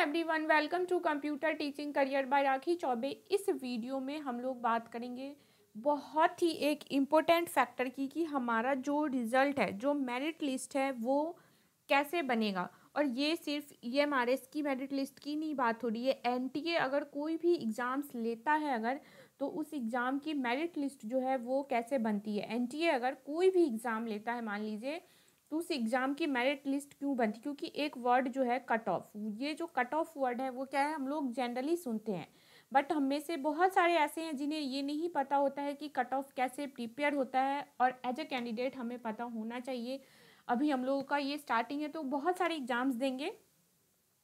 Everyone, welcome to computer teaching career by Rakhi Choubey. इस वीडियो में हम लोग बात करेंगे बहुत ही एक इम्पोर्टेंट फैक्टर की कि हमारा जो रिज़ल्ट है, जो मेरिट लिस्ट है, वो कैसे बनेगा। और ये सिर्फ ईएमआरएस की मेरिट लिस्ट की नहीं बात हो रही है। एनटीए अगर कोई भी एग्ज़ाम्स लेता है अगर, तो उस एग्ज़ाम की मेरिट लिस्ट जो है वो कैसे बनती है। एनटीए अगर कोई भी एग्ज़ाम लेता है मान लीजिए, तो उस एग्ज़ाम की मेरिट लिस्ट क्यों बनती है? क्योंकि एक वर्ड जो है कट ऑफ, ये जो कट ऑफ वर्ड है वो क्या है, हम लोग जनरली सुनते हैं, बट हम में से बहुत सारे ऐसे हैं जिन्हें ये नहीं पता होता है कि कट ऑफ कैसे प्रिपेयर होता है। और एज ए कैंडिडेट हमें पता होना चाहिए। अभी हम लोगों का ये स्टार्टिंग है तो बहुत सारे एग्ज़ाम्स देंगे,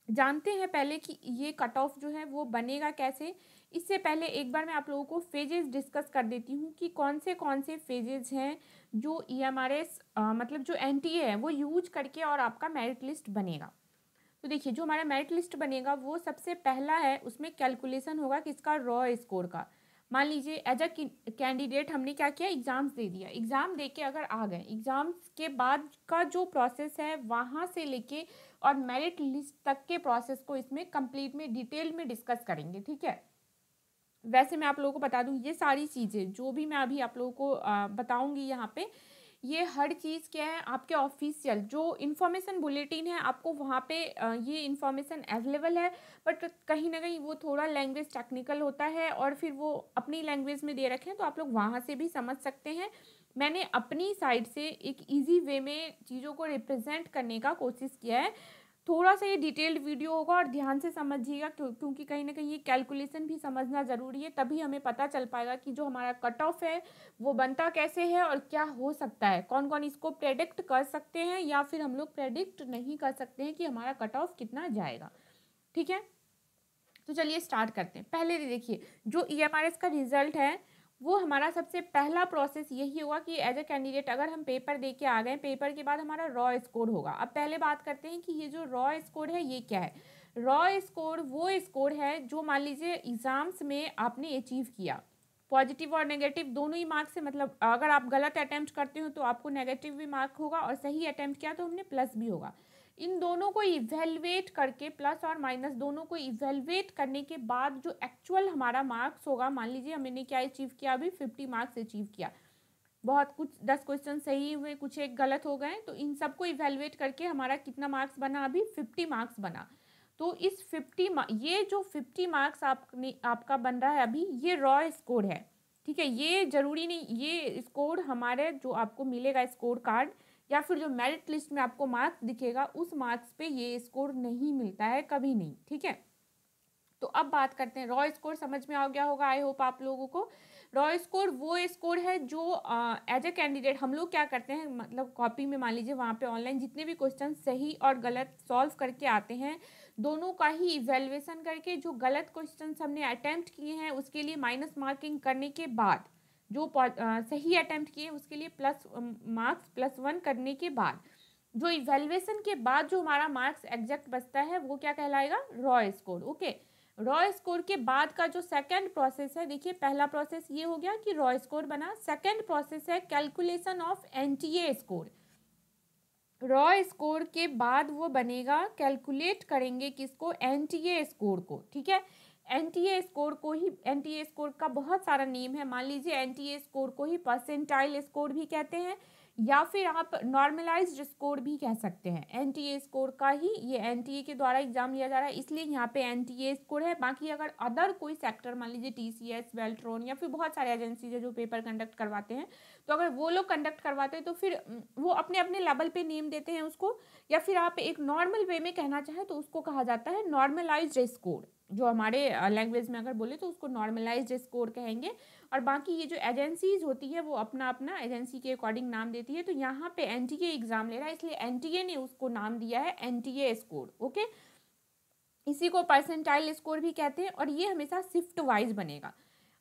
जानते हैं पहले कि ये कट ऑफ जो है वो बनेगा कैसे। इससे पहले एक बार मैं आप लोगों को फेजेस डिस्कस कर देती हूँ कि कौन से फेजेस हैं जो ईएमआरएस मतलब जो एनटीए है वो यूज करके और आपका मेरिट लिस्ट बनेगा। तो देखिए, जो हमारा मेरिट लिस्ट बनेगा वो सबसे पहला है, उसमें कैलकुलेशन होगा किसका, रॉ स्कोर का। मान लीजिए एज अ कैंडिडेट हमने क्या किया, एग्ज़ाम्स दे दिया, एग्ज़ाम दे के अगर आ गए, एग्ज़ाम्स के बाद का जो प्रोसेस है वहाँ से लेके और मेरिट लिस्ट तक के प्रोसेस को इसमें कंप्लीट में डिटेल में डिस्कस करेंगे, ठीक है। वैसे मैं आप लोगों को बता दूं, ये सारी चीज़ें जो भी मैं अभी आप लोगों को बताऊंगी यहाँ पे, ये हर चीज़ क्या है, आपके ऑफिशियल जो इन्फॉर्मेशन बुलेटिन है आपको वहाँ पे ये इन्फॉर्मेशन अवेलेबल है। बट कहीं ना कहीं वो थोड़ा लैंग्वेज टेक्निकल होता है और फिर वो अपनी लैंग्वेज में दे रखे हैं, तो आप लोग वहाँ से भी समझ सकते हैं। मैंने अपनी साइड से एक इजी वे में चीज़ों को रिप्रेजेंट करने का कोशिश किया है। थोड़ा सा ये डिटेल्ड वीडियो होगा और ध्यान से समझिएगा, क्योंकि कहीं ना कहीं ये कैलकुलेशन भी समझना ज़रूरी है, तभी हमें पता चल पाएगा कि जो हमारा कट ऑफ है वो बनता कैसे है और क्या हो सकता है, कौन कौन इसको प्रेडिक्ट कर सकते हैं या फिर हम लोग प्रेडिक्ट नहीं कर सकते हैं कि हमारा कट ऑफ कितना जाएगा, ठीक है। तो चलिए स्टार्ट करते हैं। पहले देखिए, जो ईएमआरएस का रिजल्ट है वो हमारा सबसे पहला प्रोसेस यही होगा कि एज ए कैंडिडेट अगर हम पेपर दे के आ गए, पेपर के बाद हमारा रॉ स्कोर होगा। अब पहले बात करते हैं कि ये जो रॉ स्कोर है ये क्या है। रॉ स्कोर वो स्कोर है जो मान लीजिए एग्जाम्स में आपने अचीव किया, पॉजिटिव और नेगेटिव दोनों ही मार्क्स से, मतलब अगर आप गलत अटैम्प्ट करते हो तो आपको नेगेटिव भी मार्क होगा और सही अटैम्प्ट किया तो हमने प्लस भी होगा। इन दोनों को इवेलुएट करके, प्लस और माइनस दोनों को इवेलुएट करने के बाद जो एक्चुअल हमारा मार्क्स होगा, मान लीजिए हमने क्या अचीव किया, अभी 50 मार्क्स अचीव किया, बहुत कुछ 10 क्वेश्चन सही हुए, कुछ एक गलत हो गए, तो इन सबको इवेलुएट करके हमारा कितना मार्क्स बना, अभी 50 मार्क्स बना। तो इस 50 ये जो 50 मार्क्स आपका बन रहा है अभी, ये रॉ स्कोर है, ठीक है। ये जरूरी नहीं, ये स्कोर हमारे जो आपको मिलेगा स्कोर कार्ड या फिर जो मेरिट लिस्ट में आपको मार्क्स दिखेगा, उस मार्क्स पे ये स्कोर नहीं मिलता है, कभी नहीं, ठीक है। तो अब बात करते हैं, रॉ स्कोर समझ में आ गया होगा आई होप आप लोगों को। रॉ स्कोर वो स्कोर है जो एज ए कैंडिडेट हम लोग क्या करते हैं, मतलब कॉपी में मान लीजिए वहाँ पे ऑनलाइन जितने भी क्वेश्चन सही और गलत सॉल्व करके आते हैं, दोनों का ही इवेल्युएशन करके जो गलत क्वेश्चन हमने अटैम्प्ट किए हैं उसके लिए माइनस मार्किंग करने के बाद, जो सही अटैम्प्ट किए उसके लिए प्लस मार्क्स +1 करने के बाद, जो इवेल्युएशन के बाद जो हमारा मार्क्स एग्जैक्ट बचता है वो क्या कहलाएगा, raw score, okay. Raw score के बाद का जो सेकंड प्रोसेस है, देखिए पहला प्रोसेस ये हो गया कि रॉ स्कोर बना, सेकंड प्रोसेस है calculation of NTA score. Raw score के बाद वो बनेगा, कैलकुलेट करेंगे किसको, एनटीए स्कोर को, ठीक है। एनटीए स्कोर को ही, एनटीए स्कोर का बहुत सारा नेम है, मान लीजिए एनटीए स्कोर को ही परसेंटाइल स्कोर भी कहते हैं या फिर आप नॉर्मलाइज्ड स्कोर भी कह सकते हैं। एनटीए स्कोर का ही, ये एनटीए के द्वारा एग्जाम लिया जा रहा है इसलिए यहाँ पे एनटीए स्कोर है। बाकी अगर अदर कोई सेक्टर, मान लीजिए टीसीएस, वेल्ट्रॉन या फिर बहुत सारे एजेंसीज है जो पेपर कंडक्ट करवाते हैं, तो अगर वो लोग कंडक्ट करवाते हैं तो फिर वो अपने अपने लेवल पे नेम देते हैं उसको, या फिर आप एक नॉर्मल वे में कहना चाहें तो उसको कहा जाता है नॉर्मलाइज्ड स्कोर। जो हमारे लैंग्वेज में अगर बोले तो उसको नॉर्मलाइज्ड स्कोर कहेंगे। और बाकी ये जो एजेंसीज होती है वो अपना अपना एजेंसी के अकॉर्डिंग नाम देती है। तो यहाँ पे एनटीए एग्जाम ले रहा है इसलिए एनटीए ने उसको नाम दिया है एनटीए स्कोर, ओके। इसी को परसेंटाइल स्कोर भी कहते हैं और ये हमेशा शिफ्ट वाइज बनेगा।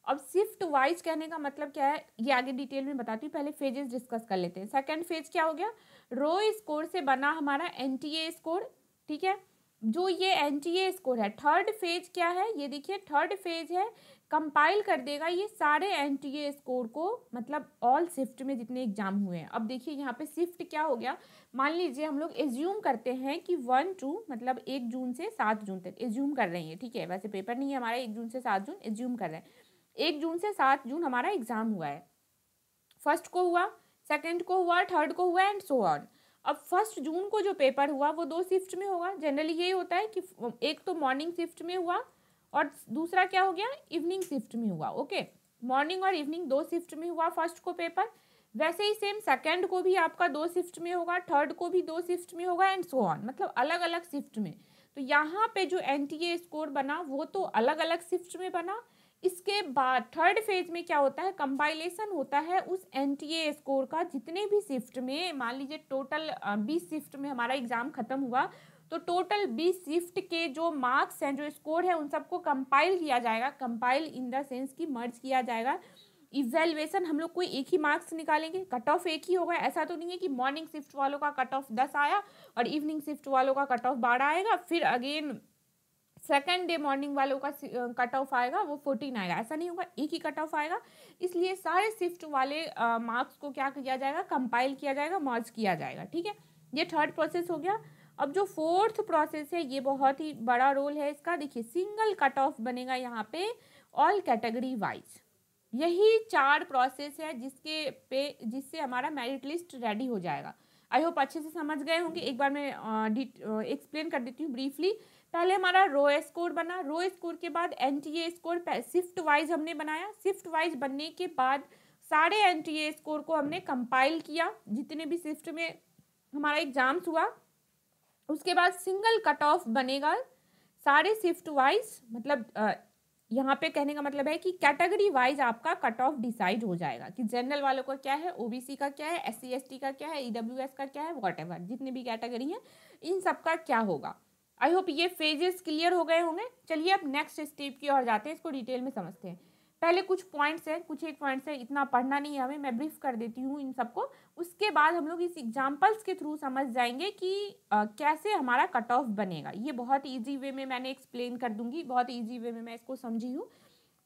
अब शिफ्ट वाइज कहने का मतलब क्या है, ये आगे डिटेल में बताती हूँ, पहले फेजेस डिस्कस कर लेते हैं। सेकंड फेज क्या हो गया, रो स्कोर से बना हमारा एनटीए स्कोर, ठीक है। जो ये एनटीए स्कोर है, थर्ड फेज क्या है, ये देखिए थर्ड फेज है, कंपाइल कर देगा ये सारे एनटीए स्कोर को, मतलब ऑल शिफ्ट में जितने एग्जाम हुए हैं। अब देखिए यहाँ पे शिफ्ट क्या हो गया, मान लीजिए हम लोग एज्यूम करते हैं कि 1 to मतलब 1 जून से 7 जून तक एज्यूम कर रहे हैं, ठीक है, वैसे पेपर नहीं है हमारा 1 जून से 7 जून, एज्यूम कर रहे हैं 1 जून से 7 जून हमारा एग्जाम हुआ है। फर्स्ट को हुआ, सेकंड को हुआ, थर्ड को हुआ एंड सो ऑन। अब 1 जून को जो पेपर हुआ वो 2 शिफ्ट में होगा, जनरली यही होता है कि एक तो मॉर्निंग शिफ्ट में हुआ और दूसरा क्या हो गया, इवनिंग शिफ्ट में हुआ। ओके, मॉर्निंग और इवनिंग 2 शिफ्ट में हुआ फर्स्ट को पेपर, वैसे ही सेम सेकंड को भी आपका 2 शिफ्ट में होगा, थर्ड को भी 2 शिफ्ट में होगा एंड सो ऑन, मतलब अलग अलग शिफ्ट में। तो यहाँ पे जो एनटीए स्कोर बना वो तो अलग अलग शिफ्ट में बना। इसके बाद थर्ड फेज में क्या होता है, कंपाइलेशन होता है उस एनटीए स्कोर का, जितने भी शिफ्ट में, मान लीजिए टोटल 20 शिफ्ट में हमारा एग्जाम खत्म हुआ, तो टोटल 20 शिफ्ट के जो मार्क्स हैं, जो स्कोर है, उन सबको कंपाइल किया जाएगा। कंपाइल इन द सेंस कि मर्ज किया जाएगा। इवेल्युएशन हम लोग कोई एक ही मार्क्स निकालेंगे, कट ऑफ एक ही होगा, ऐसा तो नहीं है कि मॉर्निंग शिफ्ट वालों का कट ऑफ 10 आया और इवनिंग शिफ्ट वालों का कट ऑफ 12 आएगा, फिर अगेन सेकेंड डे मॉर्निंग वालों का कट ऑफ आएगा वो 14 आएगा, ऐसा नहीं होगा, एक ही कट ऑफ आएगा। इसलिए सारे शिफ्ट वाले मार्क्स को क्या किया जाएगा, कंपाइल किया जाएगा, मर्ज किया जाएगा, ठीक है। ये थर्ड प्रोसेस हो गया। अब जो फोर्थ प्रोसेस है ये बहुत ही बड़ा रोल है इसका। देखिए सिंगल कट ऑफ बनेगा यहाँ पे ऑल कैटेगरी वाइज। यही 4 प्रोसेस है जिससे हमारा मेरिट लिस्ट रेडी हो जाएगा। आई होप अच्छे से समझ गए होंगे। एक बार मैं एक्सप्लेन कर देती हूँ ब्रीफली। पहले हमारा रो स्कोर बना, रो स्कोर के बाद एनटीए स्कोर शिफ्ट वाइज हमने बनाया। शिफ्ट वाइज बनने के बाद सारे एनटीए स्कोर को हमने कंपाइल किया जितने भी शिफ्ट में हमारा एग्जाम्स हुआ। उसके बाद सिंगल कट ऑफ बनेगा सारे शिफ्ट वाइज, मतलब यहाँ पे कहने का मतलब है कि कैटेगरी वाइज आपका कट ऑफ डिसाइड हो जाएगा कि जनरल वालों का क्या है, ओबीसी का क्या है, एससी एसटी का क्या है, ईडब्ल्यूएस का क्या है, व्हाटएवर जितने भी कैटेगरी हैं इन सब का क्या होगा। आई होप ये फेजेस क्लियर हो गए होंगे। चलिए अब नेक्स्ट स्टेप की ओर जाते हैं, इसको डिटेल में समझते हैं। पहले कुछ पॉइंट्स हैं, कुछ एक पॉइंट्स है, इतना पढ़ना नहीं है हमें, मैं ब्रीफ कर देती हूँ इन सबको। उसके बाद हम लोग इस एग्जाम्पल्स के थ्रू समझ जाएंगे कि कैसे हमारा कट ऑफ बनेगा। ये बहुत ईजी वे में मैंने एक्सप्लेन कर दूंगी, बहुत ईजी वे में मैं इसको समझी हूँ,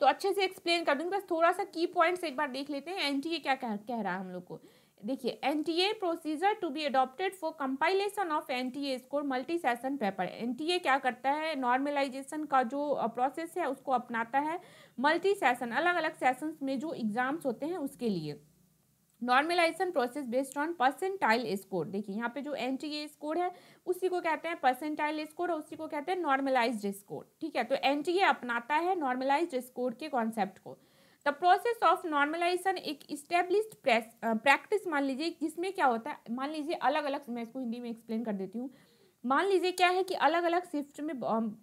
तो अच्छे से एक्सप्लेन कर दूंगी। बस थोड़ा सा की पॉइंट्स एक बार देख लेते हैं। एनटीए क्या कह रहा है हम लोग को। देखिए NTA procedure to be adopted for compilation of NTA score multi session paper. NTA क्या करता है, नॉर्मलाइजेशन का जो प्रोसेस है उसको अपनाता है मल्टी सेशन, अलग अलग सेशंस में जो एग्जाम्स होते हैं उसके लिए। Normalization process based on percentile score. देखिए यहाँ पे जो एनटीए स्कोर है उसी को कहते हैं परसेंटाइल स्कोर और उसी को कहते हैं नॉर्मलाइज्ड स्कोर, ठीक है। तो एनटीए अपनाता है नॉर्मलाइज्ड स्कोर के कॉन्सेप्ट को। द प्रोसेस ऑफ नॉर्मलाइजेशन एक इस्टेब्लिश्ड प्रैक्टिस मान लीजिए, जिसमें क्या होता है, मान लीजिए अलग अलग, मैं इसको हिंदी में एक्सप्लेन कर देती हूँ। मान लीजिए क्या है कि अलग अलग शिफ्ट में,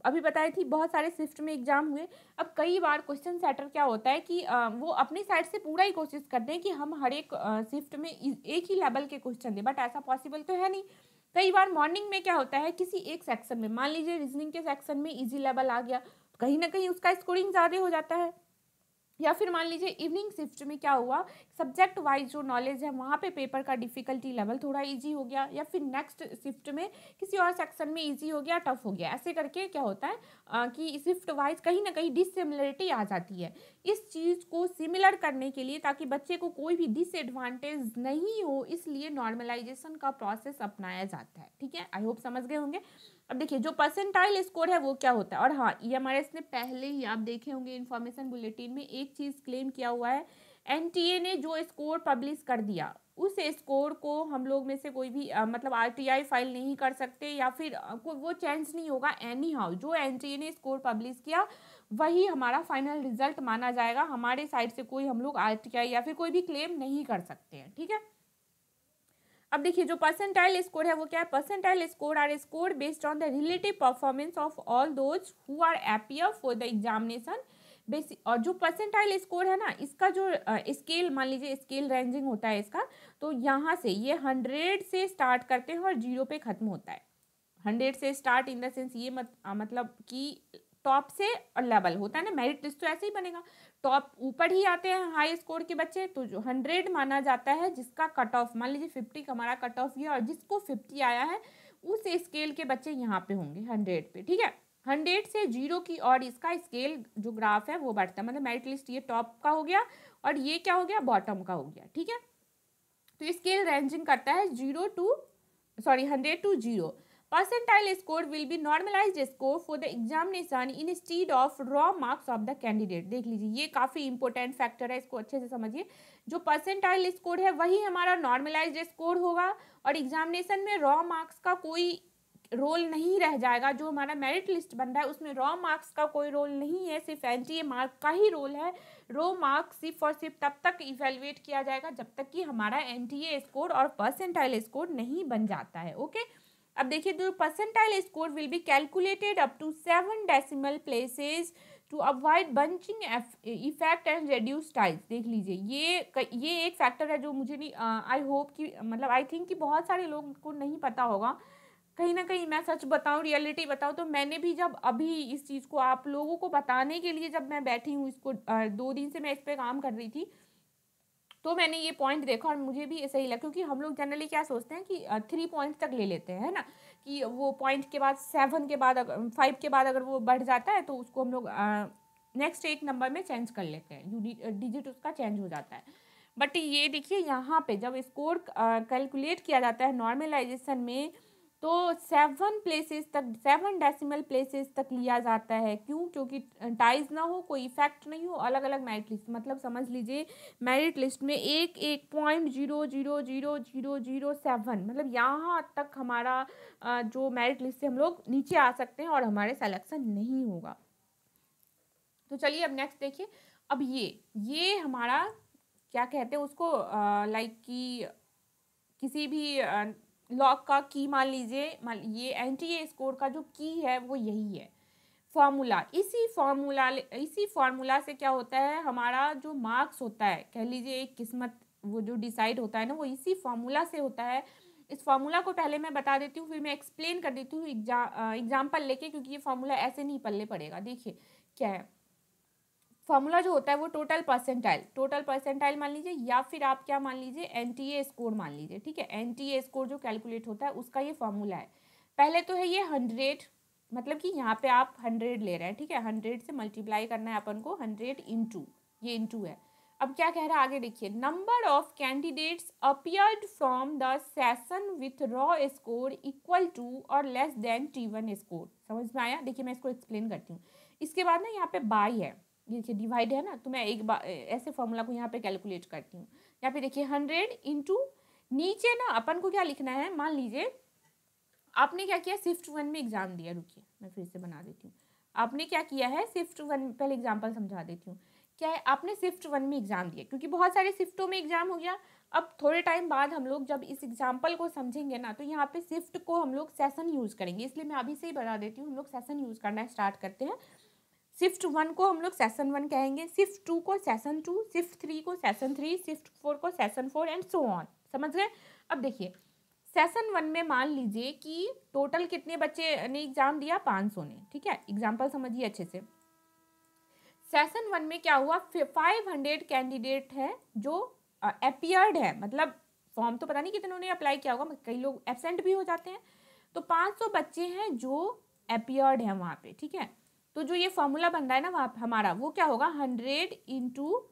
अभी बताई थी बहुत सारे शिफ्ट में एग्जाम हुए। अब कई बार क्वेश्चन सेटर क्या होता है कि वो अपनी साइड से पूरा ही कोशिश करते हैं कि हम हर एक शिफ्ट में एक ही लेवल के क्वेश्चन दें, बट ऐसा पॉसिबल तो है नहीं। कई बार मॉर्निंग में क्या होता है, किसी एक सेक्शन में, मान लीजिए रीजनिंग के सेक्शन में इजी लेवल आ गया, तो कहीं ना कहीं उसका स्कोरिंग ज़्यादा हो जाता है। या फिर मान लीजिए इवनिंग शिफ्ट में क्या हुआ, सब्जेक्ट वाइज जो नॉलेज है वहाँ पे पेपर का डिफिकल्टी लेवल थोड़ा इजी हो गया, या फिर नेक्स्ट शिफ्ट में किसी और सेक्शन में इजी हो गया, टफ हो गया। ऐसे करके क्या होता है कि शिफ्ट वाइज कहीं ना कहीं डिससिमिलरिटी आ जाती है। इस चीज़ को सिमिलर करने के लिए, ताकि बच्चे को कोई भी डिसएडवांटेज नहीं हो, इसलिए नॉर्मलाइजेशन का प्रोसेस अपनाया जाता है, ठीक है। आई होप समझ गए होंगे। अब देखिए जो परसेंटाइल स्कोर है वो क्या होता है, और हाँ EMRS ने पहले ही आप देखे होंगे इन्फॉर्मेशन बुलेटिन में एक चीज़ क्लेम किया हुआ है, एनटीए ने जो स्कोर पब्लिश कर दिया उस स्कोर को हम लोग में से कोई भी मतलब RTI फाइल नहीं कर सकते, या फिर वो चेंज नहीं होगा। एनी हाउ जो एनटीए ने स्कोर पब्लिश किया वही हमारा फाइनल रिजल्ट माना जाएगा। हमारे साइड से कोई हम लोग RTI या फिर कोई भी क्लेम नहीं कर सकते हैं, ठीक है। अब देखिए जो परसेंटाइल स्कोर है वो क्या है, percentile score are score based on the relative performance of all those who are appear for the examination basic. और जो परसेंटाइल स्कोर है ना, इसका जो स्केल, मान लीजिए स्केल रेंजिंग होता है इसका, तो यहाँ से ये 100 से स्टार्ट करते हैं और 0 पे खत्म होता है। 100 से स्टार्ट इन द सेंस ये मतलब कि टॉप से लेवल होता है ना, मेरिट लिस्ट तो ऐसे ही बनेगा, टॉप ऊपर ही आते हैं हाई स्कोर के बच्चे, तो जो 100 माना जाता है जिसका कट ऑफ, मान लीजिए 50 का हमारा कट ऑफ ये, और जिसको 50 आया है उस स्केल के बच्चे यहाँ पे होंगे 100 पे, ठीक है। 100 से 0 की और इसका स्केल जो ग्राफ है वो बढ़ता है, मतलब मेरिट लिस्ट ये टॉप का हो गया और ये क्या हो गया, बॉटम का हो गया, ठीक है। तो स्केल रेंजिंग करता है 100 to 0। Percentile score will be normalized score for the examination instead of raw marks of the candidate. देख लीजिए, ये काफी इंपॉर्टेंट फैक्टर है, इसको अच्छे से समझिए। जो परसेंटाइल स्कोर है वही हमारा नॉर्मलाइज्ड स्कोर होगा और एग्जामिनेशन में रॉ मार्क्स का कोई रोल नहीं रह जाएगा। जो हमारा मेरिट लिस्ट बन रहा है उसमें रॉ मार्क्स का कोई रोल नहीं है, सिर्फ एनटीए मार्क का ही रोल है। रॉ मार्क्स सिर्फ और सिर्फ तब तक इवेल्युएट किया जाएगा जब तक कि हमारा एनटीए स्कोर और परसेंटाइल स्कोर नहीं बन जाता है, ओके। अब देखिए, जो percentile score will be calculated up to 7 decimal places to avoid bunching effect and reduce ties. देख लीजिए, ये एक फैक्टर है जो मुझे नहीं, आई होप कि मतलब आई थिंक कि बहुत सारे लोगों को नहीं पता होगा। कहीं ना कहीं मैं सच बताऊं, रियलिटी बताऊं, तो मैंने भी जब अभी इस चीज़ को आप लोगों को बताने के लिए जब मैं बैठी हूँ, इसको 2 दिन से मैं इस पर काम कर रही थी, तो मैंने ये पॉइंट देखा और मुझे भी ऐसा ही लगा। क्योंकि हम लोग जनरली क्या सोचते हैं कि 3 पॉइंट तक ले लेते हैं, है ना, कि वो पॉइंट के बाद 7 के बाद 5 के बाद अगर वो बढ़ जाता है तो उसको हम लोग नेक्स्ट एक नंबर में चेंज कर लेते हैं, डिजिट उसका चेंज हो जाता है। बट ये देखिए, यहाँ पे जब स्कोर कैलकुलेट किया जाता है नॉर्मलाइजेशन में, तो 7 डेसिमल प्लेसेस तक लिया जाता है। क्यों? क्योंकि टाइज ना हो, कोई इफेक्ट नहीं हो, अलग अलग मेरिट लिस्ट, मतलब समझ लीजिए मेरिट लिस्ट में 1.0000007, मतलब यहाँ तक हमारा जो मेरिट लिस्ट से हम लोग नीचे आ सकते हैं और हमारे सिलेक्शन नहीं होगा। तो चलिए अब नेक्स्ट देखिए। अब ये हमारा क्या कहते हैं उसको, लाइक कि किसी भी लॉग का की मान लीजिए, ये एनटीए स्कोर का जो की है वो यही है, फॉर्मूला। इसी फॉर्मूला से क्या होता है, हमारा जो मार्क्स होता है, कह लीजिए एक किस्मत, वो जो डिसाइड होता है ना, वो इसी फॉर्मूला से होता है। इस फॉर्मूला को पहले मैं बता देती हूँ, फिर मैं एक्सप्लेन कर देती हूँ एग्जाम्पल लेके, क्योंकि ये फॉर्मूला ऐसे नहीं पल्ले पड़ेगा। देखिए क्या है फॉर्मूला, जो होता है वो टोटल परसेंटाइल मान लीजिए, या फिर आप क्या मान लीजिए, एनटीए स्कोर मान लीजिए, ठीक है। एनटीए स्कोर जो कैलकुलेट होता है उसका ये फॉर्मूला है। पहले तो है ये 100, मतलब कि यहाँ पे आप 100 ले रहे हैं, ठीक है। 100 से मल्टीप्लाई करना है अपन को, 100 इंटू, ये इंटू है। अब क्या कह रहा है आगे देखिए, number of candidates appeared from the session with raw score equal to और लेस देन T1 स्कोर। समझ में आया? देखिए मैं इसको एक्सप्लेन करती हूँ। इसके बाद ना यहाँ पे बाई है, देखिए डिवाइड है ना, तो मैं एक बार ऐसे फॉर्मूला को यहाँ पे कैलकुलेट करती हूँ। यहाँ पे देखिए 100 इंटू, नीचे ना अपन को क्या लिखना है, मान लीजिए आपने क्या किया, शिफ्ट 1 में एग्जाम दिया। रुकिए मैं फिर से बना देती हूँ। आपने क्या किया है, शिफ्ट 1, पहले एग्जाम्पल समझा देती हूँ। क्या है, आपने शिफ्ट 1 में एग्जाम दिया, क्योंकि बहुत सारे शिफ्टों में एग्जाम हो गया। अब थोड़े टाइम बाद हम लोग जब इस एग्जाम्पल को समझेंगे ना, तो यहाँ पे शिफ्ट को हम लोग सेशन यूज करेंगे, इसलिए मैं अभी से ही बता देती हूँ, हम लोग सेशन यूज करना स्टार्ट करते हैं। शिफ्ट 1 को हम लोग सेशन 1 कहेंगे, शिफ्ट 2 को सेशन 2, शिफ्ट 3 को सेशन 3, शिफ्ट 4 को सेशन 4 एंड सो ऑन। समझ गए? अब देखिए सेशन 1 में मान लीजिए कि टोटल कितने बच्चे ने एग्जाम दिया, 500 ने, ठीक है। एग्जाम्पल समझिए अच्छे से। सेशन 1 में क्या हुआ, 500 कैंडिडेट है जो अपियर्ड है, मतलब फॉर्म तो पता नहीं कितनों ने अप्लाई किया होगा, कई लोग एब्सेंट भी हो जाते हैं। तो 500 बच्चे हैं जो अपियर्ड है वहाँ पे, ठीक है। तो जो ये फॉर्मूला बन रहा है ना वहाँ हमारा, वो क्या होगा, 100 इंटू,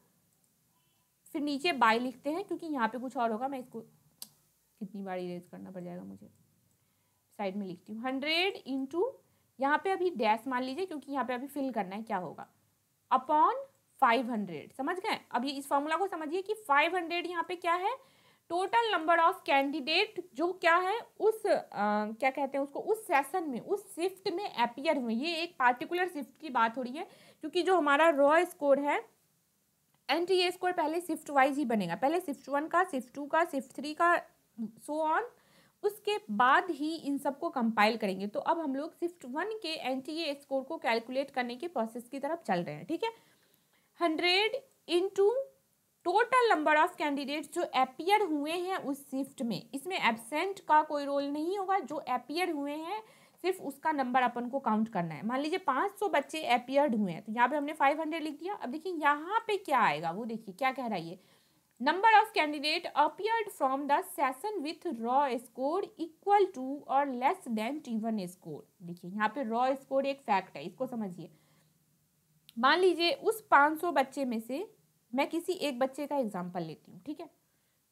फिर नीचे बाई लिखते हैं क्योंकि यहाँ पे कुछ और होगा, मैं इसको कितनी बार इरेज करना पड़ जाएगा मुझे, साइड में लिखती हूँ। 100 इंटू, यहाँ पे अभी डैश मान लीजिए क्योंकि यहाँ पे अभी फिल करना है, क्या होगा, अपॉन 500। समझ गए? अब ये इस फॉर्मूला को समझिए कि 500 यहाँ पे क्या है, टोटल नंबर ऑफ कैंडिडेट जो क्या है उस क्या कहते हैं उसको, उस सेशन में, उस शिफ्ट में अपियर हुए। ये एक पार्टिकुलर शिफ्ट की बात हो रही है, क्योंकि जो हमारा रॉ स्कोर है, एनटीए स्कोर पहले शिफ्ट वाइज ही बनेगा, पहले शिफ्ट 1 का, शिफ्ट 2 का, शिफ्ट 3 का, सो ऑन, उसके बाद ही इन सबको कंपाइल करेंगे। तो अब हम लोग शिफ्ट 1 के एनटीए स्कोर को कैलकुलेट करने के प्रोसेस की तरफ चल रहे हैं, ठीक है। 100 into total number of candidates जो अपियर हुए हैं उस शिफ्ट में, इसमें एब्सेंट का कोई रोल नहीं होगा, जो अपियर हुए हैं सिर्फ उसका नंबर अपन को काउंट करना है। मान लीजिए 500 बच्चे अपियर्ड हुए हैं, तो यहाँ पे हमने 500 लिख दिया। अब देखिए यहाँ पे क्या आएगा, वो देखिए क्या कह रहा है ये, number of candidate appeared from the session with raw score equal to और लेस देन T1 स्कोर। देखिए यहाँ पे रॉ स्कोर एक फैक्ट है, इसको समझिए। मान लीजिए उस 500 बच्चे में से मैं किसी एक बच्चे का एग्जाम्पल लेती हूँ, ठीक है।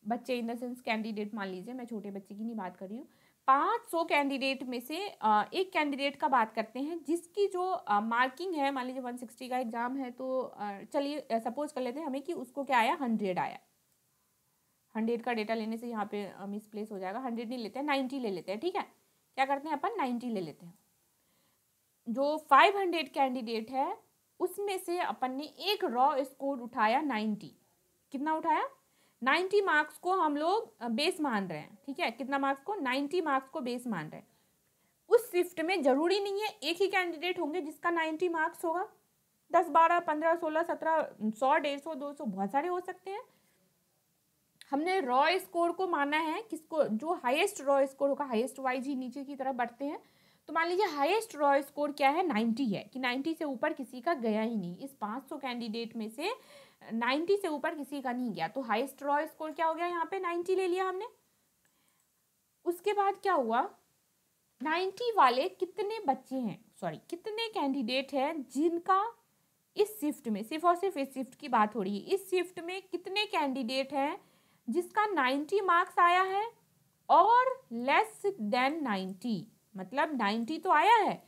बच्चे इन द सेंस कैंडिडेट, मान लीजिए, मैं छोटे बच्चे की नहीं बात कर रही हूँ। 500 कैंडिडेट में से एक कैंडिडेट का बात करते हैं जिसकी जो मार्किंग है, मान लीजिए 160 का एग्जाम है, तो चलिए सपोज कर लेते हैं हमें कि उसको क्या आया, 100 आया। 100 का डेटा लेने से यहाँ पे मिसप्लेस हो जाएगा, 100 नहीं लेते हैं, 90 ले लेते हैं, ठीक है। क्या करते हैं अपन, 90 ले लेते हैं। जो 500 कैंडिडेट है उसमें से अपन ने एक रॉ स्कोर उठाया 90। कितना उठाया, 90 मार्क्स को हम लोग बेस मान रहे हैं, ठीक है। कितना मार्क्स को, 90 मार्क्स को बेस मान रहे हैं। उस शिफ्ट में जरूरी नहीं है एक ही कैंडिडेट होंगे जिसका 90 मार्क्स होगा, 10 12 15 16 17 100 150 200 बहुत सारे हो सकते हैं। हमने रॉ स्कोर को माना है किसको, जो हाईएस्ट रॉ स्कोर होगा, हाईएस्ट वाइज ही नीचे की तरफ बढ़ते हैं। तो मान लीजिए हाईएस्ट रॉ स्कोर क्या है, 90 है, कि 90 से ऊपर किसी का गया ही नहीं। इस 500 कैंडिडेट में से 90 से ऊपर किसी का नहीं गया, तो हाईएस्ट रॉ स्कोर क्या हो गया, यहाँ पे 90 ले लिया हमने। उसके बाद क्या हुआ, 90 वाले कितने बच्चे हैं, सॉरी कितने कैंडिडेट हैं जिनका इस शिफ्ट में, सिर्फ और सिर्फ इस शिफ्ट की बात हो रही है, इस शिफ्ट में कितने कैंडिडेट हैं जिसका 90 मार्क्स आया है और लेस देन 90, मतलब 90 तो आया है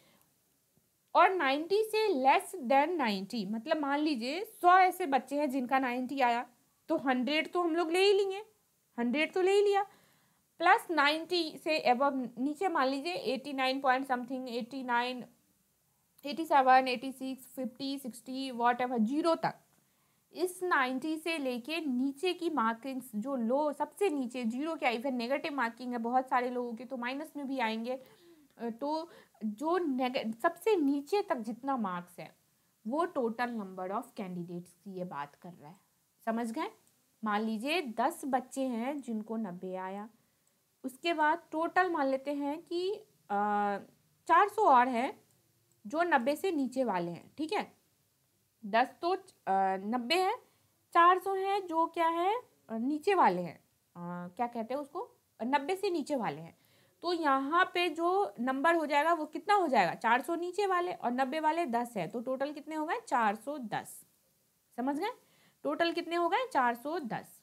और 90 से लेस देन 90, मतलब मान लीजिए 100 ऐसे बच्चे हैं जिनका 90 आया, तो 100 तो हम लोग ले ही लेंगे, 100 तो ले ही लिया, प्लस 90 से एबव नीचे मान लीजिए 89 पॉइंट समथिंग, 89 87 86 50 60 वॉट एवर, 0 तक। इस 90 से लेके नीचे की मार्किंग्स जो लो, सबसे नीचे 0 क्या, इवन नेगेटिव मार्किंग है बहुत सारे लोगों के, तो माइनस में भी आएंगे। तो जो सबसे नीचे तक जितना मार्क्स है वो टोटल नंबर ऑफ कैंडिडेट्स की ये बात कर रहा है, समझ गए। मान लीजिए 10 बच्चे हैं जिनको 90 आया, उसके बाद टोटल मान लेते हैं कि 400 और हैं जो 90 से नीचे वाले हैं, ठीक है। 10 तो 90 है, 400 है जो क्या है, नीचे वाले हैं, क्या कहते हैं उसको, 90 से नीचे वाले हैं। तो यहाँ पे जो नंबर हो जाएगा वो कितना हो जाएगा, 400 नीचे वाले और 90 वाले 10 है, तो टोटल कितने हो गए, 410। समझ गए, टोटल कितने हो गए, 410।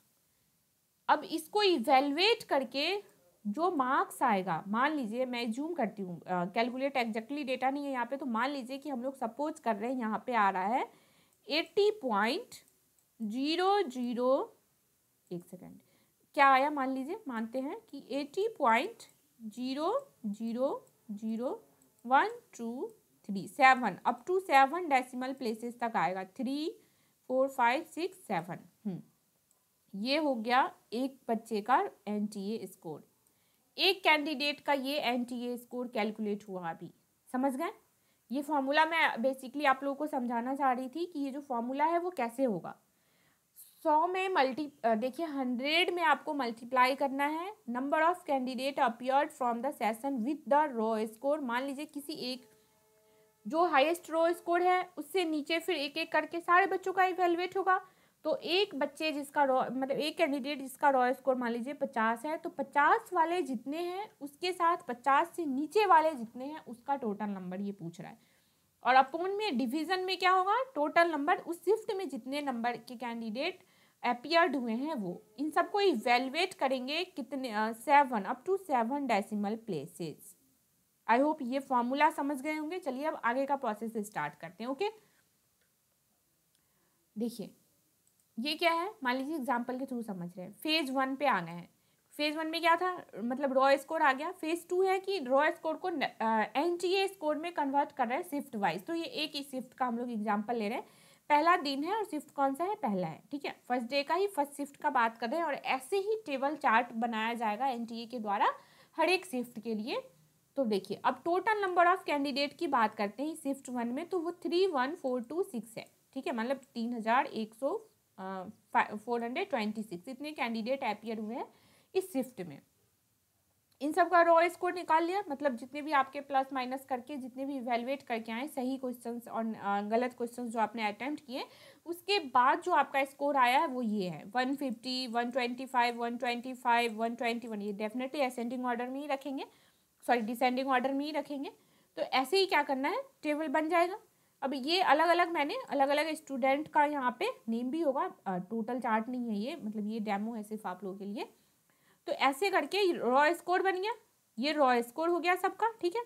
अब इसको इवेलुएट करके जो मार्क्स आएगा, मान लीजिए मैं जूम करती हूँ, कैलकुलेट एग्जैक्टली डेटा नहीं है यहाँ पे, तो मान लीजिए कि हम लोग सपोज कर रहे हैं यहाँ पे आ रहा है 80.00, एक सेकेंड, क्या आया, मान लीजिए मानते हैं कि 80.000123 अप टू 7 डेसिमल प्लेसेस तक आएगा, 3 4 5 6 7। ये हो गया एक बच्चे का NTA स्कोर, एक कैंडिडेट का ये NTA स्कोर कैलकुलेट हुआ। अभी समझ गए, ये फॉर्मूला मैं बेसिकली आप लोगों को समझाना चाह रही थी कि ये जो फॉर्मूला है वो कैसे होगा। 100 में देखिए 100 में आपको मल्टीप्लाई करना है number of candidate appeared from the session with the raw score. मान लीजिए किसी एक जो हाईएस्ट रॉ स्कोर है उससे नीचे फिर एक एक करके सारे बच्चों का इवेलुएट होगा। तो एक बच्चे जिसका रॉ, मतलब एक कैंडिडेट जिसका रॉ स्कोर मान लीजिए 50 है, तो 50 वाले जितने हैं उसके साथ 50 से नीचे वाले जितने हैं उसका टोटल नंबर ये पूछ रहा है। और अपोन में डिवीजन में क्या होगा, टोटल नंबर, उस शिफ्ट में जितने नंबर के कैंडिडेट अपीयर्ड हुए हैं वो, इन सबको इवेलुएट करेंगे कितने, 7 up to 7 decimal places. I hope ये फॉर्मूला समझ गए होंगे। चलिए अब आगे का प्रोसेस स्टार्ट करते हैं। ओके, देखिए ये क्या है, मान लीजिए एग्जाम्पल के थ्रू समझ रहे हैं। फेज 1 पे आना है। फेज 1 में क्या था, मतलब रॉ स्कोर आ गया। फेज 2 है कि रॉ स्कोर को NTA स्कोर में कन्वर्ट कर रहे हैं शिफ्ट वाइज। तो ये एक ही शिफ्ट का हम लोग एग्जाम्पल ले रहे हैं, पहला दिन है और शिफ्ट कौन सा है, पहला है, ठीक है। फर्स्ट डे का ही फर्स्ट शिफ्ट का बात कर रहे हैं और ऐसे ही टेबल चार्ट बनाया जाएगा NTA के द्वारा हर एक शिफ्ट के लिए। तो देखिए अब टोटल नंबर ऑफ कैंडिडेट की बात करते हैं शिफ्ट 1 में, तो वो 31426 है, ठीक है। मतलब 426 इतने कैंडिडेट अपीयर हुए हैं इस शिफ्ट में। इन सब का रॉ स्कोर निकाल लिया, मतलब जितने भी आपके प्लस माइनस करके जितने भी इवेलुएट करके आए सही क्वेश्चंस और गलत क्वेश्चंस जो आपने अटेम्प्ट किए, उसके बाद जो आपका स्कोर आया है वो ये है 150, 125, 125, 121। ये डेफिनेटली असेंडिंग ऑर्डर में ही रखेंगे, सॉरी डिसेंडिंग ऑर्डर में ही रखेंगे। तो ऐसे ही क्या करना है, टेबल बन जाएगा। अब ये अलग अलग मैंने अलग अलग स्टूडेंट का यहाँ पे नेम भी होगा, टोटल चार्ट नहीं है ये, मतलब ये डेमो है सिर्फ आप लोगों के लिए। तो ऐसे करके रॉ स्कोर बन गया, ये रॉ स्कोर हो गया सबका, ठीक है।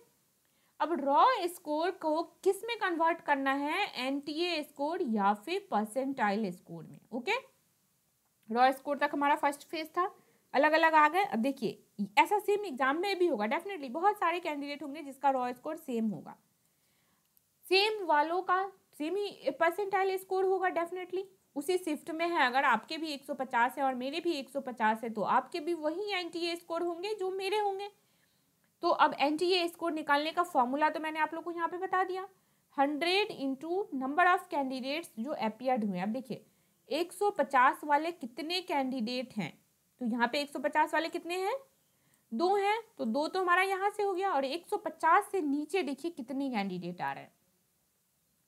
अब रॉ स्कोर को किस में कन्वर्ट करना है, एनटीए स्कोर या फिर परसेंटाइल स्कोर में। ओके, रॉ स्कोर तक हमारा फर्स्ट फेज था, अलग अलग आ गए। अब देखिए ऐसा सेम एग्जाम में भी होगा, डेफिनेटली बहुत सारे कैंडिडेट होंगे जिसका रॉ स्कोर सेम होगा, सेम वालों का सेम ही परसेंटाइल स्कोर होगा डेफिनेटली, उसी शिफ्ट में है। अगर आपके भी 150 है और मेरे भी 150 है तो आपके भी वही एनटीए स्कोर होंगे जो मेरे होंगे। तो अब एनटीए स्कोर निकालने का फॉर्मूला तो मैंने आप लोग को यहाँ पे बता दिया, 100 इंटू नंबर ऑफ कैंडिडेट्स जो अपीयर्ड हुए। अब देखिए 150 वाले कितने कैंडिडेट हैं, तो यहाँ पे 150 वाले कितने हैं, 2 हैं, तो 2 तो हमारा यहाँ से हो गया। और 150 से नीचे देखिए कितने कैंडिडेट आ रहे हैं,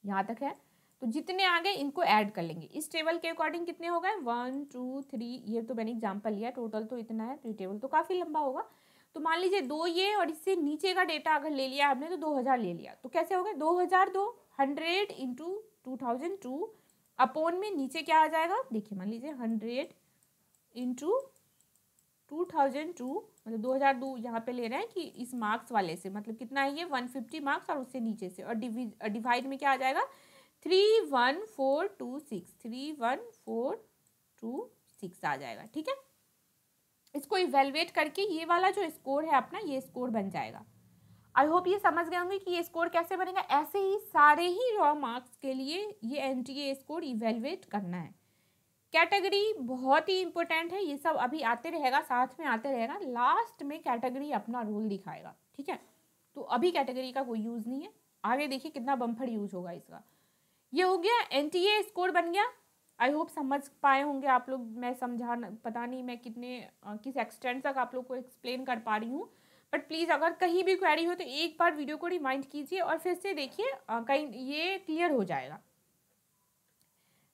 यहाँ तक है, तो जितने आ गए इनको ऐड कर लेंगे। इस टेबल के अकॉर्डिंग कितने हो गए, 1 2 3, ये तो मैंने एग्जाम्पल लिया, टोटल तो इतना है, तो ये टेबल तो काफ़ी लंबा होगा। तो मान लीजिए 2 ये और इससे नीचे का डेटा अगर ले लिया आपने तो 2000 ले लिया, तो कैसे हो गए 2002, 100 इंटू 2002 अपॉन में नीचे क्या आ जाएगा, देखिए मान लीजिए 100 इंटू 2002, मतलब 2002 यहाँ पे ले रहे हैं कि इस मार्क्स वाले से, मतलब कितना है ये 150 मार्क्स और उससे नीचे से, और डिवाइड में क्या आ जाएगा 31426, 31426 आ जाएगा, ठीक है। इसको इवेलुएट करके ये वाला जो स्कोर है अपना, ये स्कोर बन जाएगा। आई होप ये समझ गए होंगे कि ये स्कोर कैसे बनेगा। ऐसे ही सारे ही रॉ मार्क्स के लिए ये एनटीए स्कोर इवेलुएट करना है। कैटेगरी बहुत ही इंपॉर्टेंट है, ये सब अभी आते रहेगा, साथ में आते रहेगा, लास्ट में कैटेगरी अपना रोल दिखाएगा, ठीक है। तो अभी कैटेगरी का कोई यूज़ नहीं है, आगे देखिए कितना बम्फर यूज होगा इसका। ये हो गया एनटीए स्कोर बन गया। आई होप समझ पाए होंगे आप लोग, मैं समझाना पता नहीं मैं किस एक्सटेंट तक आप लोग को एक्सप्लेन कर पा रही हूँ, बट प्लीज़ अगर कहीं भी क्वेरी हो तो एक बार वीडियो को रिमाइंड कीजिए और फिर से देखिए, कहीं ये क्लियर हो जाएगा।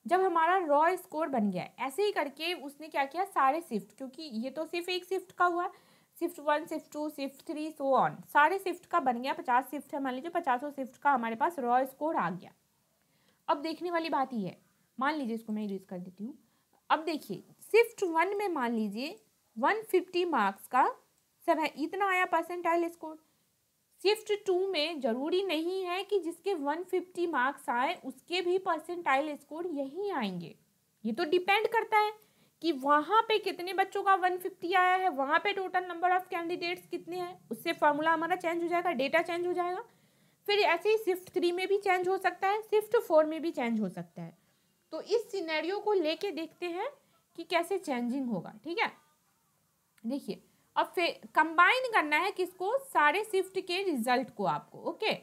जब हमारा रॉ स्कोर बन गया ऐसे ही करके उसने क्या किया, सारे शिफ्ट, क्योंकि ये तो सिर्फ एक शिफ्ट का हुआ, shift 1 shift 2 shift 3 so on, सारे शिफ्ट का बन गया, 50 शिफ्ट है मान लीजिए, 50 शिफ्ट का हमारे पास रॉ स्कोर आ गया। अब देखने वाली बात ही है, मान लीजिए इसको मैं यूज कर देती हूँ। अब देखिए शिफ्ट 1 में मान लीजिए 150 मार्क्स का सब है, इतना आया परसेंटाइल स्कोर। शिफ्ट 2 में जरूरी नहीं है कि जिसके 150 मार्क्स आए उसके भी परसेंटाइल स्कोर यही आएंगे, ये तो डिपेंड करता है कि वहाँ पे कितने बच्चों का 150 आया है, वहाँ पे टोटल नंबर ऑफ कैंडिडेट्स कितने हैं, उससे फॉर्मूला हमारा चेंज हो जाएगा, डेटा चेंज हो जाएगा। फिर ऐसे ही शिफ्ट 3 में भी चेंज हो सकता है, शिफ्ट 4 में भी चेंज हो सकता है। तो इस सिनेरियो को लेके देखते हैं कि कैसे चेंजिंग होगा, ठीक है। देखिए अब फिर कंबाइन करना है किसको, सारे शिफ्ट के रिजल्ट को आपको, ओके।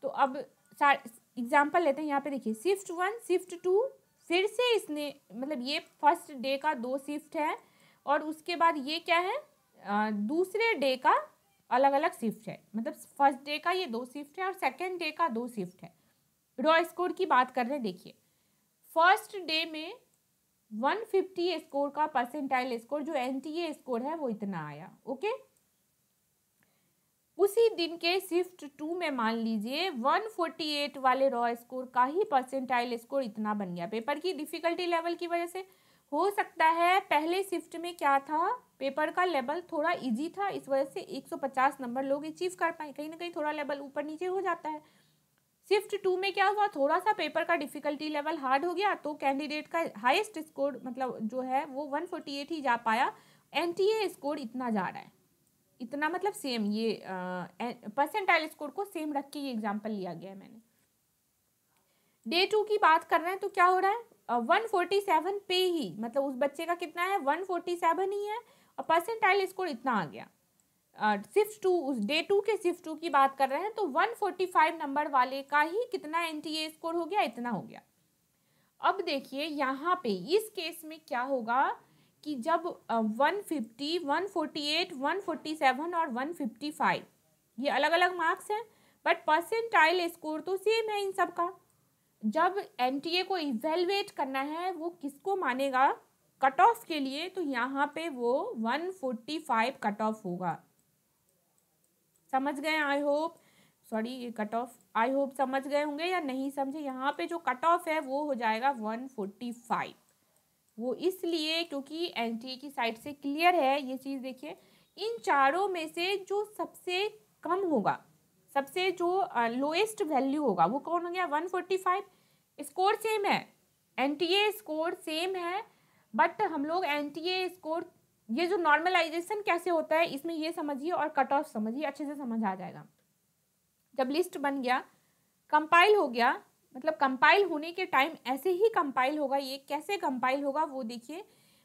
तो अब एग्जांपल लेते हैं, यहाँ पे देखिए शिफ्ट 1 शिफ्ट 2, फिर से इसने मतलब ये फर्स्ट डे का 2 शिफ्ट है और उसके बाद ये क्या है, दूसरे डे का अलग अलग शिफ्ट है, मतलब फर्स्ट डे का ये 2 शिफ्ट है और सेकेंड डे का 2 शिफ्ट है। रॉ स्कोर की बात कर रहे हैं, देखिए फर्स्ट डे में 150 स्कोर का परसेंटाइल स्कोर जो एनटीए स्कोर है वो इतना आया, ओके। उसी दिन के शिफ्ट 2 में मान लीजिए 148 वाले रॉ स्कोर का ही परसेंटाइल स्कोर इतना बन गया। पेपर की डिफिकल्टी लेवल की वजह से हो सकता है पहले शिफ्ट में क्या था, पेपर का लेवल थोड़ा इजी था, इस वजह से 150 नंबर लोग अचीव कर पाए, कहीं ना कहीं थोड़ा लेवल ऊपर नीचे हो जाता है। शिफ्ट 2 में क्या हुआ, थोड़ा सा पेपर का डिफिकल्टी लेवल हार्ड हो गया, तो कैंडिडेट का हाईएस्ट स्कोर मतलब जो है वो 148 ही जा पाया, एनटीए स्कोर इतना जा रहा है, इतना मतलब सेम, ये परसेंटाइल स्कोर को सेम रख के ये एग्जांपल लिया गया है मैंने। डे 2 की बात कर रहे हैं तो क्या हो रहा है, 147 पे ही, मतलब उस बच्चे का कितना है 147 ही है और परसेंटाइल स्कोर इतना आ गया। शिफ्ट 2, उस डे 2 के शिफ्ट 2 की बात कर रहे हैं तो 145 नंबर वाले का ही कितना एनटीए स्कोर हो गया, इतना हो गया। अब देखिए यहाँ पे इस केस में क्या होगा कि जब 150, 148, 147 और 155 ये अलग अलग मार्क्स हैं, बट परसेंटाइल स्कोर तो सेम है इन सब का। जब एनटीए को इवेलुएट करना है वो किसको मानेगा कट ऑफ के लिए, तो यहाँ पे वो 145 कट ऑफ होगा। समझ गए? आई होप, सॉरी ये कट ऑफ, आई होप समझ गए होंगे या नहीं समझे। यहाँ पे जो कट ऑफ है वो हो जाएगा 145। वो इसलिए क्योंकि एनटीए की साइड से क्लियर है ये चीज़। देखिए इन चारों में से जो सबसे कम होगा, सबसे जो लोएस्ट वैल्यू होगा वो कौन हो गया? 145। स्कोर सेम है, एनटीए स्कोर सेम है, बट हम लोग एनटीए स्कोर, ये जो नॉर्मलाइजेशन कैसे होता है इसमें ये समझिए और कट ऑफ समझिए, अच्छे से समझ आ जाएगा। जब लिस्ट बन गया, कंपाइल हो गया, मतलब कंपाइल होने के टाइम ऐसे ही कंपाइल होगा। ये कैसे कंपाइल होगा वो देखिए।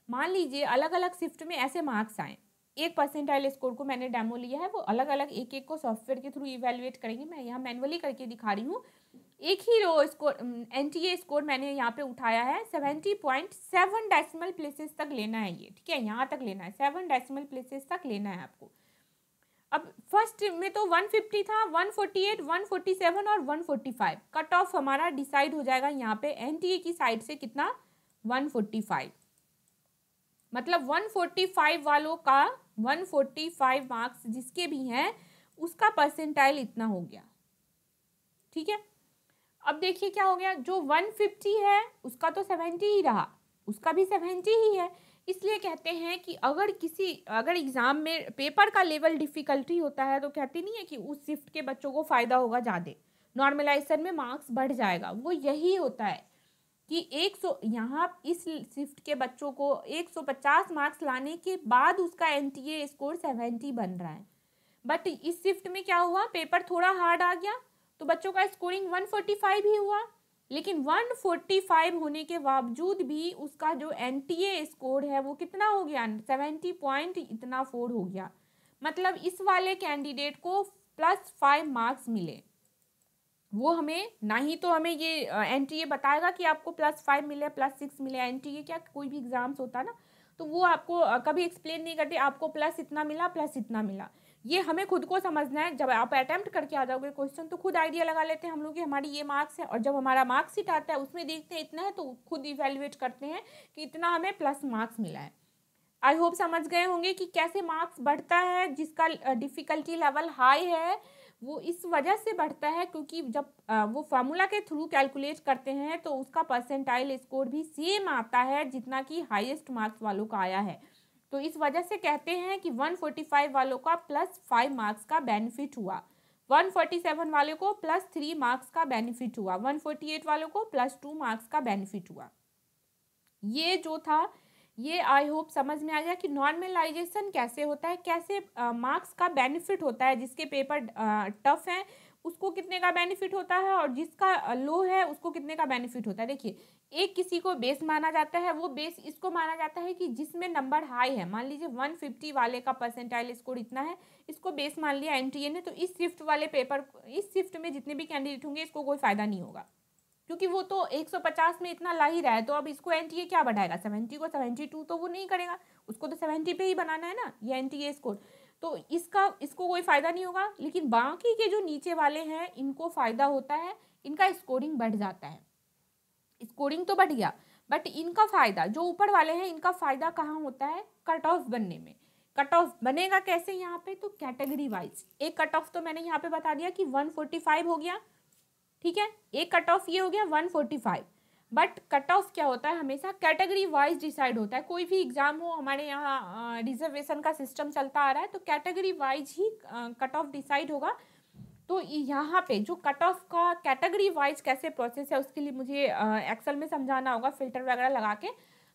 मान लीजिए अलग अलग शिफ्ट में ऐसे मार्क्स आए, एक परसेंटाइल स्कोर को मैंने डेमो लिया है, वो अलग अलग एक एक को सॉफ्टवेयर के थ्रू इवेलुएट करेंगे। मैं यहाँ मैनुअली करके दिखा रही हूँ। एक ही रो स्कोर एनटीए स्कोर मैंने यहाँ पे उठाया है 70.7 डेसिमल प्लेसेस तक लेना है ये, ठीक है, यहाँ तक लेना है, 7 डेसिमल प्लेसेस तक लेना है आपको। अब फर्स्ट में तो 150 था, 148, 147 और 145 कट ऑफ हमारा डिसाइड हो जाएगा यहाँ पे एनटीए की साइड से कितना? 145। मतलब 145 वालों का 145 मार्क्स जिसके भी हैं उसका परसेंटाइल इतना हो गया, ठीक है। अब देखिए क्या हो गया, जो 150 है उसका तो 70 ही रहा, उसका भी 70 ही है। इसलिए कहते हैं कि अगर एग्जाम में पेपर का लेवल डिफिकल्टी होता है तो कहते नहीं है कि उस शिफ्ट के बच्चों को फायदा होगा, ज़्यादा नॉर्मलाइजेशन में मार्क्स बढ़ जाएगा। वो यही होता है कि 100 यहाँ इस शिफ्ट के बच्चों को 150 मार्क्स लाने के बाद उसका एनटीए स्कोर 70 बन रहा है। बट इस शिफ्ट में क्या हुआ, पेपर थोड़ा हार्ड आ गया तो बच्चों का स्कोरिंग 145 ही हुआ। लेकिन 145 होने के बावजूद भी उसका जो एनटीए स्कोर है वो कितना हो गया? 70 पॉइंट इतना 4 हो गया। मतलब इस वाले कैंडिडेट को +5 मार्क्स मिले। वो हमें ना ही तो हमें ये एनटीए बताएगा कि आपको +5 मिले, +6 मिले। एनटीए क्या कोई भी एग्जाम्स होता है ना, तो वो आपको कभी एक्सप्लेन नहीं करते आपको प्लस इतना मिला, प्लस इतना मिला। ये हमें खुद को समझना है। जब आप अटेम्प्ट करके आ जाओगे क्वेश्चन तो खुद आइडिया लगा लेते हैं हम लोग कि हमारी ये मार्क्स है, और जब हमारा मार्क्स शीट आता है उसमें देखते हैं इतना है तो खुद इवेल्युएट करते हैं कि इतना हमें प्लस मार्क्स मिला है। आई होप समझ गए होंगे कि कैसे मार्क्स बढ़ता है। जिसका डिफ़िकल्टी लेवल हाई है वो इस वजह से बढ़ता है क्योंकि जब वो फार्मूला के थ्रू कैलकुलेट करते हैं तो उसका परसेंटाइल स्कोर भी सेम आता है जितना कि हाईएस्ट मार्क्स वालों का आया है। तो इस वजह से कहते हैं कि 145 वालों का +5 मार्क्स का बेनिफिट हुआ, 147 वालों को +3 मार्क्स का बेनिफिट हुआ, 148 वालों को +2 मार्क्स का बेनिफिट हुआ। ये जो था ये आई होप समझ में आ गया कि नॉर्मलाइजेशन कैसे होता है, कैसे मार्क्स का बेनिफिट होता है। जिसके पेपर टफ है उसको कितने का बेनिफिट होता है और जिसका लो है उसको कितने का बेनिफिट होता है। देखिए एक किसी को बेस माना जाता है, वो बेस इसको माना जाता है कि जिसमें नंबर हाई है। मान लीजिए 150 वाले का परसेंटाइल स्कोर इतना है, इसको बेस मान लिया एनटीए ने, तो इस शिफ्ट वाले पेपर, इस शिफ्ट में जितने भी कैंडिडेट होंगे इसको कोई फायदा नहीं होगा क्योंकि वो तो 150 में इतना ला ही रहा है। तो अब इसको एनटीए क्या बढ़ाएगा, 70 को 72 तो वो नहीं करेगा, उसको तो 70 पे ही बनाना है ना ये एनटीए स्कोर। तो इसको कोई फ़ायदा नहीं होगा। लेकिन बाकी के जो नीचे वाले हैं इनको फ़ायदा होता है, इनका स्कोरिंग बढ़ जाता है। स्कोरिंग तो बढ़ गया बट इनका फ़ायदा, जो ऊपर वाले हैं इनका फ़ायदा कहाँ होता है? कट ऑफ बनने में। कट ऑफ बनेगा कैसे यहाँ पे? तो कैटेगरी वाइज एक कट ऑफ तो मैंने यहाँ पे बता दिया कि 145 हो गया, ठीक है, एक कट ऑफ ये हो गया 145। बट कट ऑफ क्या होता है? हमेशा कैटेगरी वाइज डिसाइड होता है। कोई भी एग्जाम हो, हमारे यहाँ रिजर्वेशन का सिस्टम चलता आ रहा है तो कैटेगरी वाइज ही कट ऑफ डिसाइड होगा। तो यहाँ पे जो कट ऑफ का कैटेगरी वाइज कैसे प्रोसेस है उसके लिए मुझे एक्सेल में समझाना होगा फिल्टर वगैरह लगा के।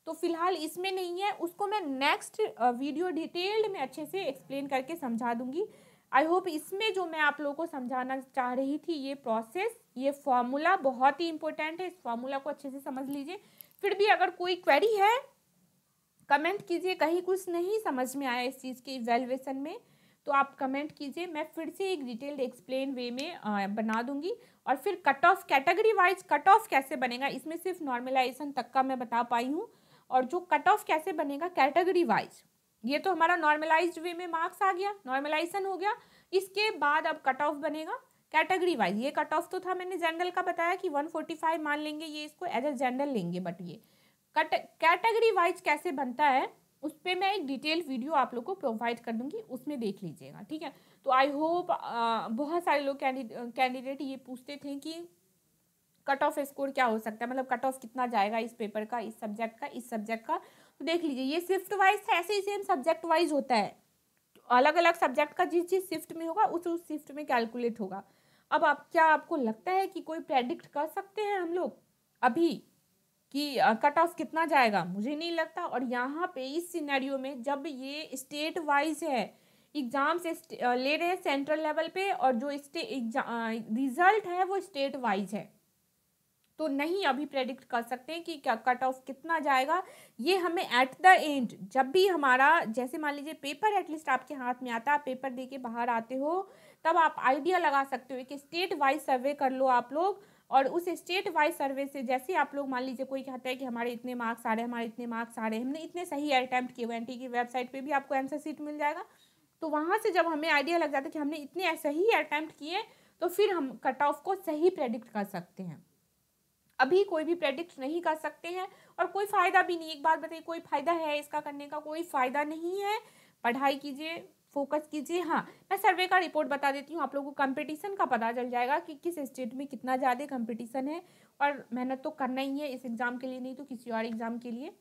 तो फिलहाल इसमें नहीं है, उसको मैं नेक्स्ट वीडियो डिटेल्ड में अच्छे से एक्सप्लेन करके समझा दूंगी। आई होप इसमें जो मैं आप लोगों को समझाना चाह रही थी ये प्रोसेस, ये फॉर्मूला बहुत ही इंपॉर्टेंट है, इस फॉर्मूला को अच्छे से समझ लीजिए। फिर भी अगर कोई क्वेरी है कमेंट कीजिए, कहीं कुछ नहीं समझ में आया इस चीज़ के इवैल्यूएशन में तो आप कमेंट कीजिए, मैं फिर से एक डिटेल्ड एक्सप्लेन वे में बना दूंगी। और फिर cut off category wise cut off कैसे बनेगा इसमें सिर्फ नॉर्मलाइजेशन तक का मैं बता पाई हूँ। और जो कट ऑफ कैसे बनेगा कैटेगरी वाइज, ये तो हमारा नॉर्मलाइज्ड वे में मार्क्स आ गया, नॉर्मलाइजेशन हो गया। इसके बाद अब कट ऑफ बनेगा कैटेगरी वाइज। ये कट ऑफ तो था मैंने जनरल का बताया कि 145 मान लेंगे, ये इसको एज ए जनरल लेंगे, बट ये कैटेगरी वाइज कैसे बनता है उस पर मैं एक डिटेल वीडियो आप लोग को प्रोवाइड कर दूंगी, उसमें देख लीजिएगा, ठीक है। तो आई होप बहुत सारे लोग कैंडिडेट ये पूछते थे कि कट ऑफ स्कोर क्या हो सकता है, मतलब कट ऑफ कितना जाएगा इस पेपर का, इस सब्जेक्ट का, इस सब्जेक्ट का। तो देख लीजिए ये शिफ्ट वाइज था, ऐसे ही सेम सब्जेक्ट वाइज होता है, अलग अलग सब्जेक्ट का जिस जिस शिफ्ट में होगा उस शिफ्ट में कैलकुलेट होगा। अब आप क्या आपको लगता है कि कोई प्रेडिक्ट कर सकते हैं हम लोग अभी कि कट ऑफ कितना जाएगा? मुझे नहीं लगता। और यहाँ पे इस सिनेरियो में जब ये स्टेट वाइज है, एग्जाम से ले रहे हैं सेंट्रल लेवल पे, और जो रिजल्ट है वो स्टेट वाइज है, तो नहीं अभी प्रेडिक्ट कर सकते हैं कि क्या कट ऑफ कितना जाएगा। ये हमें एट द एंड जब भी हमारा, जैसे मान लीजिए पेपर एटलीस्ट आपके हाथ में आता है, पेपर दे के बाहर आते हो, तब आप आइडिया लगा सकते हो कि स्टेट वाइज सर्वे कर लो आप लोग, और उस स्टेट वाइज सर्वे से जैसे आप लोग मान लीजिए कोई कहता है कि हमारे इतने मार्क्स आ रहे हैं, हमारे इतने मार्क्स आ रहे हैं, हमने इतने सही अटेम्प्ट किए, एनटी की वेबसाइट पे भी आपको आंसर शीट मिल जाएगा। तो वहाँ से जब हमें आइडिया लग जाता है कि हमने इतने सही अटेम्प्ट किए, तो फिर हम कट ऑफ को सही प्रेडिक्ट कर सकते हैं। अभी कोई भी प्रेडिक्ट नहीं कर सकते हैं, और कोई फ़ायदा भी नहीं। एक बात बताइए, कोई फ़ायदा है इसका करने का? कोई फ़ायदा नहीं है। पढ़ाई कीजिए, फोकस कीजिए। हाँ, मैं सर्वे का रिपोर्ट बता देती हूँ, आप लोगों को कंपटीशन का पता चल जाएगा कि किस स्टेट में कितना ज़्यादा कंपटीशन है, और मेहनत तो करना ही है इस एग्ज़ाम के लिए, नहीं तो किसी और एग्ज़ाम के लिए।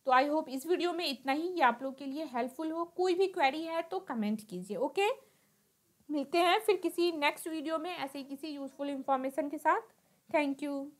तो आई होप इस वीडियो में इतना ही, ये आप लोग के लिए हेल्पफुल हो। कोई भी क्वेरी है तो कमेंट कीजिए। ओके, मिलते हैं फिर किसी नेक्स्ट वीडियो में ऐसे ही किसी यूज़फुल इंफॉर्मेशन के साथ। Thank you.